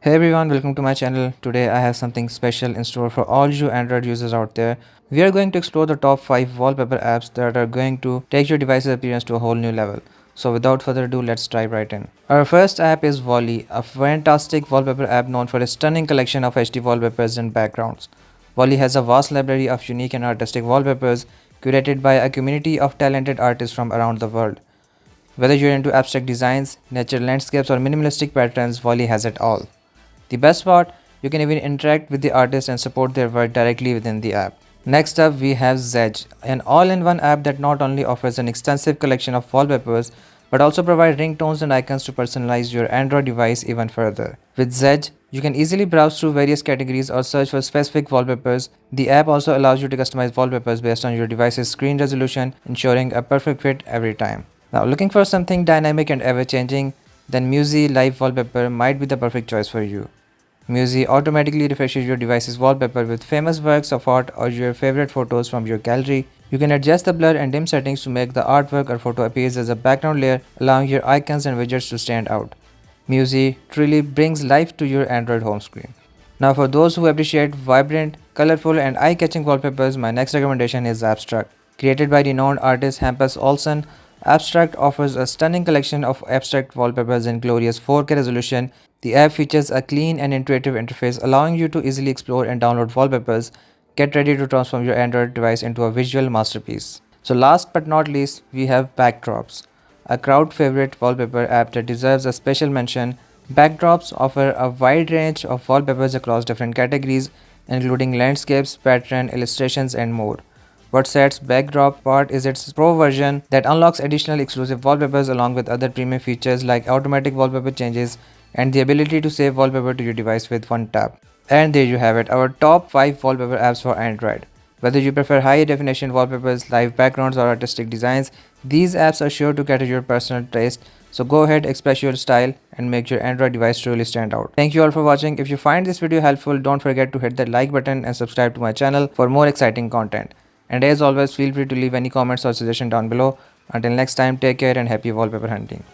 Hey everyone, welcome to my channel. Today I have something special in store for all you Android users out there. We are going to explore the top 5 wallpaper apps that are going to take your device's appearance to a whole new level. So without further ado, let's dive right in. Our first app is Wally, a fantastic wallpaper app known for a stunning collection of HD wallpapers and backgrounds. Wally has a vast library of unique and artistic wallpapers curated by a community of talented artists from around the world. Whether you're into abstract designs, nature landscapes or minimalistic patterns, Wally has it all. The best part, you can even interact with the artist and support their work directly within the app. Next up, we have Zedge, an all-in-one app that not only offers an extensive collection of wallpapers, but also provides ringtones and icons to personalize your Android device even further. With Zedge, you can easily browse through various categories or search for specific wallpapers. The app also allows you to customize wallpapers based on your device's screen resolution, ensuring a perfect fit every time. Now, looking for something dynamic and ever-changing, then Musi Live Wallpaper might be the perfect choice for you. Musi automatically refreshes your device's wallpaper with famous works of art or your favorite photos from your gallery. You can adjust the blur and dim settings to make the artwork or photo appear as a background layer, allowing your icons and widgets to stand out. Musi truly brings life to your Android home screen. Now for those who appreciate vibrant, colorful and eye-catching wallpapers, my next recommendation is Abstract. Created by renowned artist Hampus Olsen, Abstract offers a stunning collection of abstract wallpapers in glorious 4K resolution. The app features a clean and intuitive interface allowing you to easily explore and download wallpapers. Get ready to transform your Android device into a visual masterpiece. So last but not least, we have Backdrops, a crowd favorite wallpaper app that deserves a special mention. Backdrops offer a wide range of wallpapers across different categories, including landscapes, pattern, illustrations, and more. What sets Backdrop apart is its Pro version that unlocks additional exclusive wallpapers along with other premium features like automatic wallpaper changes and the ability to save wallpaper to your device with one tap. And there you have it, our top 5 wallpaper apps for Android. Whether you prefer high definition wallpapers, live backgrounds or artistic designs, these apps are sure to cater your personal taste. So go ahead, express your style and make your Android device truly stand out. Thank you all for watching. If you find this video helpful, don't forget to hit that like button and subscribe to my channel for more exciting content. And as always, feel free to leave any comments or suggestions down below. Until next time, take care and happy wallpaper hunting.